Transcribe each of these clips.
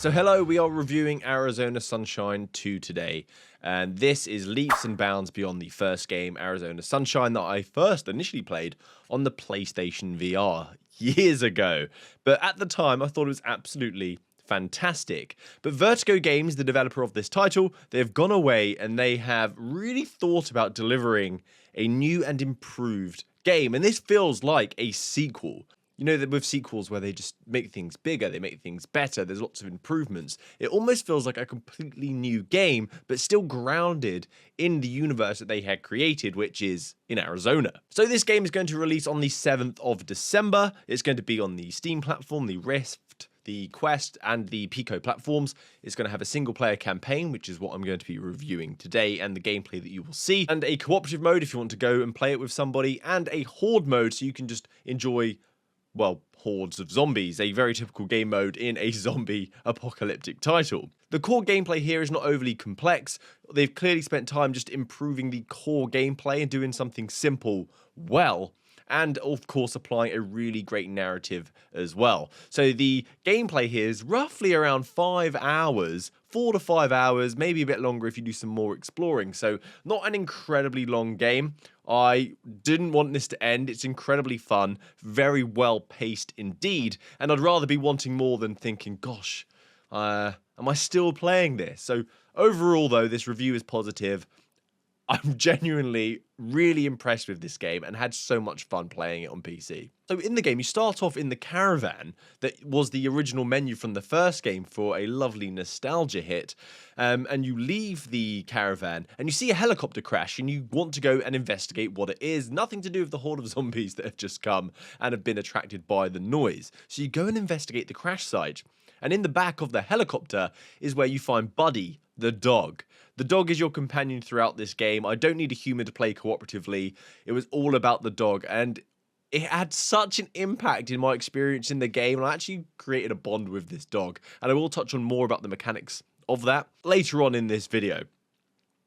So hello, we are reviewing Arizona Sunshine 2 today, and this is leaps and bounds beyond the first game, Arizona Sunshine, that I first initially played on the PlayStation VR years ago. But at the time, I thought it was absolutely fantastic. But Vertigo Games, the developer of this title, they have gone away and they have really thought about delivering a new and improved game, and this feels like a sequel. You know that with sequels where they just make things bigger, they make things better, there's lots of improvements. It almost feels like a completely new game, but still grounded in the universe that they had created, which is in Arizona. So this game is going to release on the 7th of December. It's going to be on the Steam platform, the Rift, the Quest, and the Pico platforms. It's going to have a single player campaign, which is what I'm going to be reviewing today, and the gameplay that you will see, and a cooperative mode if you want to go and play it with somebody, and a horde mode so you can just enjoy, well, hordes of zombies, a very typical game mode in a zombie apocalyptic title. The core gameplay here is not overly complex. They've clearly spent time just improving the core gameplay and doing something simple well, and of course applying a really great narrative as well. So the gameplay here is roughly around 5 hours, 4 to 5 hours, maybe a bit longer if you do some more exploring. So not an incredibly long game. I didn't want this to end. It's incredibly fun, very well paced indeed, and I'd rather be wanting more than thinking, gosh, am I still playing this? So overall though, this review is positive. I'm genuinely really impressed with this game and had so much fun playing it on PC. So in the game, you start off in the caravan that was the original menu from the first game for a lovely nostalgia hit, and you leave the caravan and you see a helicopter crash and you want to go and investigate what it is. Nothing to do with the horde of zombies that have just come and have been attracted by the noise. So you go and investigate the crash site, and in the back of the helicopter is where you find Buddy, the dog. The dog is your companion throughout this game. I don't need a human to play cooperatively. It was all about the dog, and it had such an impact in my experience in the game, and I actually created a bond with this dog, and I will touch on more about the mechanics of that later on in this video.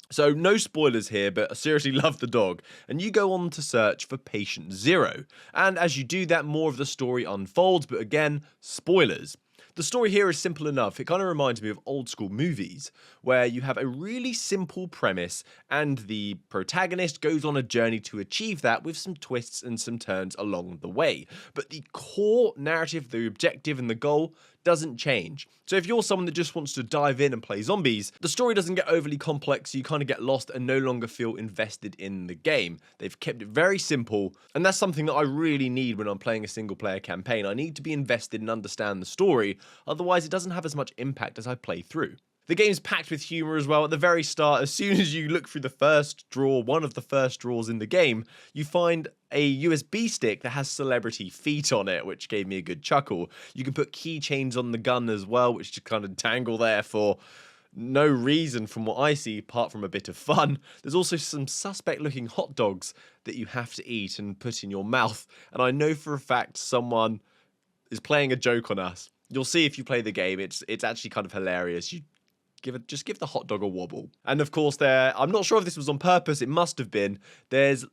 So no spoilers here, but I seriously love the dog, and you go on to search for Patient Zero, and as you do that, more of the story unfolds, but again, spoilers. The story here is simple enough. It kind of reminds me of old school movies where you have a really simple premise and the protagonist goes on a journey to achieve that with some twists and some turns along the way. But the core narrative, the objective and the goal doesn't change. So if you're someone that just wants to dive in and play zombies, the story doesn't get overly complex, so you kind of get lost and no longer feel invested in the game. They've kept it very simple, and that's something that I really need when I'm playing a single player campaign. I need to be invested and understand the story, otherwise it doesn't have as much impact as I play through. The game's packed with humour as well. At the very start, as soon as you look through the first drawer, one of the first drawers in the game, you find a USB stick that has celebrity feet on it, which gave me a good chuckle. You can put keychains on the gun as well, which just kind of dangle there for no reason from what I see, apart from a bit of fun. There's also some suspect-looking hot dogs that you have to eat and put in your mouth, and I know for a fact someone is playing a joke on us. You'll see if you play the game, it's actually kind of hilarious. Just give the hot dog a wobble. And of course I'm not sure if this was on purpose, it must have been, there's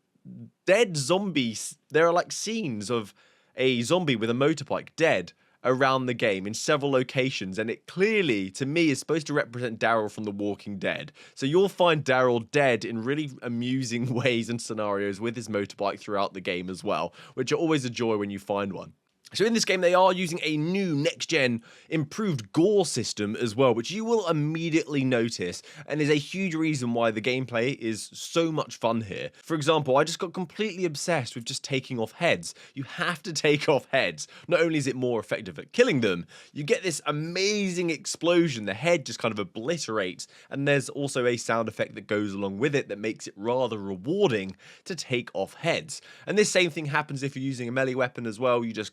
dead zombies. There are like scenes of a zombie with a motorbike dead around the game in several locations, and it clearly, to me, is supposed to represent Daryl from The Walking Dead. So you'll find Daryl dead in really amusing ways and scenarios with his motorbike throughout the game as well, which are always a joy when you find one. So in this game, they are using a new next-gen improved gore system as well, which you will immediately notice and is a huge reason why the gameplay is so much fun here. For example, I just got completely obsessed with just taking off heads. You have to take off heads. Not only is it more effective at killing them, you get this amazing explosion. The head just kind of obliterates, and there's also a sound effect that goes along with it that makes it rather rewarding to take off heads. And this same thing happens if you're using a melee weapon as well. You just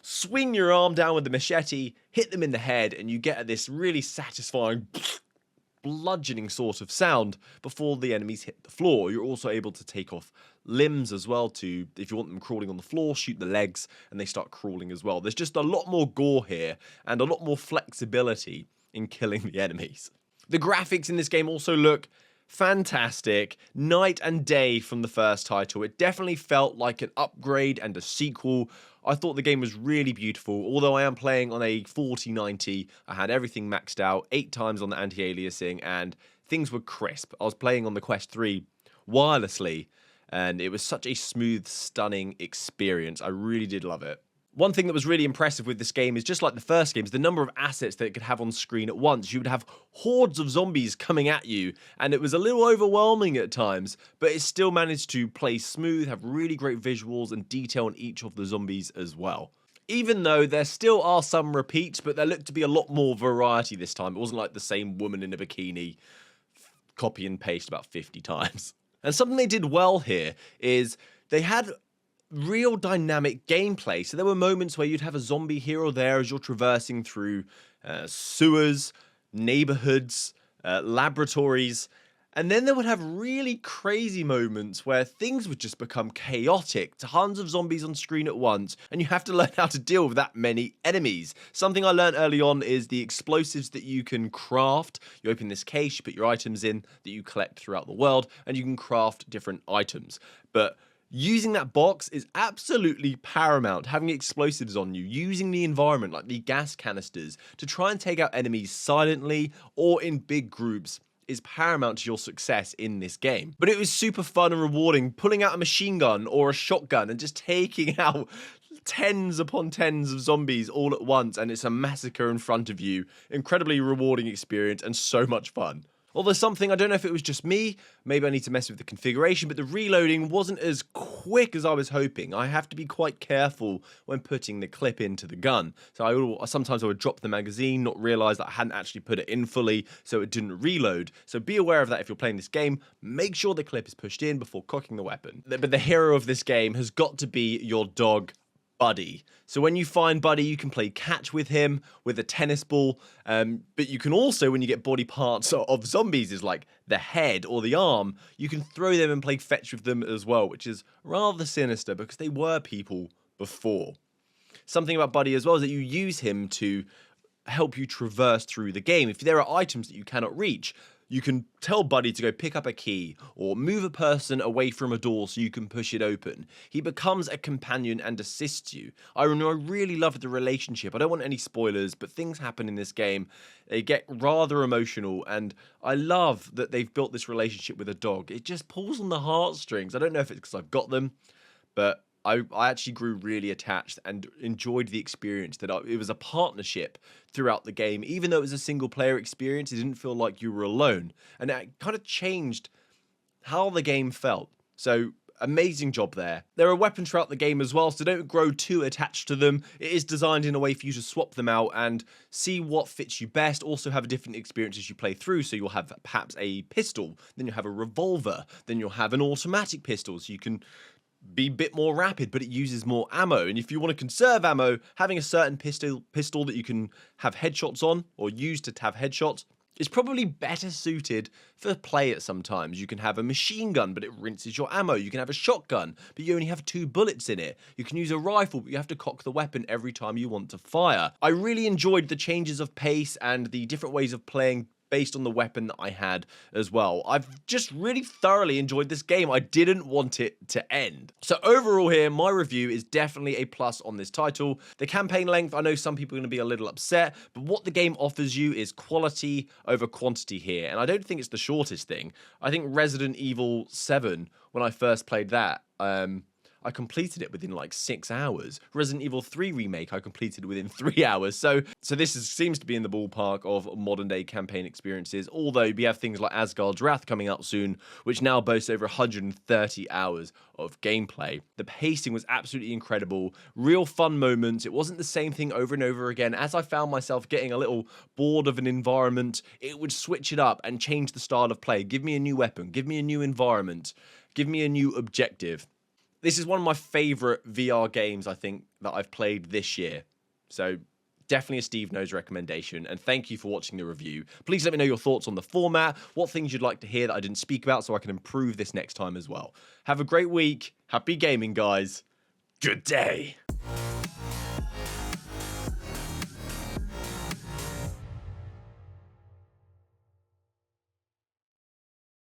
swing your arm down with the machete, hit them in the head, and you get this really satisfying bludgeoning sort of sound before the enemies hit the floor. You're also able to take off limbs as well to, if you want them crawling on the floor, shoot the legs and they start crawling as well. There's just a lot more gore here and a lot more flexibility in killing the enemies. The graphics in this game also look fantastic, night and day from the first title. It definitely felt like an upgrade and a sequel. I thought the game was really beautiful. Although I am playing on a 4090, I had everything maxed out, 8 times on the anti-aliasing, and things were crisp. I was playing on the Quest 3 wirelessly, and it was such a smooth, stunning experience. I really did love it. One thing that was really impressive with this game is, just like the first game, is the number of assets that it could have on screen at once. You would have hordes of zombies coming at you, and it was a little overwhelming at times, but it still managed to play smooth, have really great visuals and detail on each of the zombies as well. Even though there still are some repeats, but there looked to be a lot more variety this time. It wasn't like the same woman in a bikini copy and paste about 50 times. And something they did well here is they had real dynamic gameplay. So there were moments where you'd have a zombie here or there as you're traversing through sewers, neighborhoods, laboratories. And then they would have really crazy moments where things would just become chaotic. Tons of zombies on screen at once, and you have to learn how to deal with that many enemies. Something I learned early on is the explosives that you can craft. You open this case, you put your items in that you collect throughout the world, and you can craft different items. But using that box is absolutely paramount. Having explosives on you, using the environment like the gas canisters to try and take out enemies silently or in big groups is paramount to your success in this game. But it was super fun and rewarding pulling out a machine gun or a shotgun and just taking out tens upon tens of zombies all at once, and it's a massacre in front of you. Incredibly rewarding experience and so much fun. Although something, I don't know if it was just me, maybe I need to mess with the configuration, but the reloading wasn't as quick as I was hoping. I have to be quite careful when putting the clip into the gun. So sometimes I would drop the magazine, not realize that I hadn't actually put it in fully, so it didn't reload. So be aware of that if you're playing this game. Make sure the clip is pushed in before cocking the weapon. But the hero of this game has got to be your dog, Buddy. So when you find Buddy, you can play catch with him with a tennis ball, but you can also, when you get body parts of zombies, is like the head or the arm, you can throw them and play fetch with them as well, which is rather sinister because they were people before. Something about Buddy as well is that you use him to help you traverse through the game. If there are items that you cannot reach, you can tell Buddy to go pick up a key or move a person away from a door so you can push it open. He becomes a companion and assists you. I really loved the relationship. I don't want any spoilers, but things happen in this game. They get rather emotional, and I love that they've built this relationship with a dog. It just pulls on the heartstrings. I don't know if it's because I've got them, but I actually grew really attached and enjoyed the experience. It was a partnership throughout the game. Even though it was a single player experience, it didn't feel like you were alone. And it kind of changed how the game felt. So amazing job there. There are weapons throughout the game as well, so don't grow too attached to them. It is designed in a way for you to swap them out and see what fits you best. Also have a different experience as you play through. So you'll have perhaps a pistol, then you'll have a revolver, then you'll have an automatic pistol, so you can be a bit more rapid, but it uses more ammo. And if you want to conserve ammo, having a certain pistol that you can have headshots on or use to have headshots is probably better suited for play at sometimes. You can have a machine gun, but it rinses your ammo. You can have a shotgun, but you only have 2 bullets in it. You can use a rifle, but you have to cock the weapon every time you want to fire. I really enjoyed the changes of pace and the different ways of playing based on the weapon that I had as well. I've just really thoroughly enjoyed this game. I didn't want it to end. So overall here, my review is definitely a plus on this title. The campaign length, I know some people are going to be a little upset, but what the game offers you is quality over quantity here. And I don't think it's the shortest thing. I think Resident Evil 7, when I first played that, I completed it within like 6 hours. Resident Evil 3 Remake, I completed within 3 hours. So this seems to be in the ballpark of modern day campaign experiences, although we have things like Asgard's Wrath coming out soon, which now boasts over 130 hours of gameplay. The pacing was absolutely incredible. Real fun moments. It wasn't the same thing over and over again. As I found myself getting a little bored of an environment, it would switch it up and change the style of play. Give me a new weapon. Give me a new environment. Give me a new objective. This is one of my favorite VR games, I think, that I've played this year. So definitely a SteveKnows recommendation. And thank you for watching the review. Please let me know your thoughts on the format, what things you'd like to hear that I didn't speak about so I can improve this next time as well. Have a great week. Happy gaming, guys. Good day.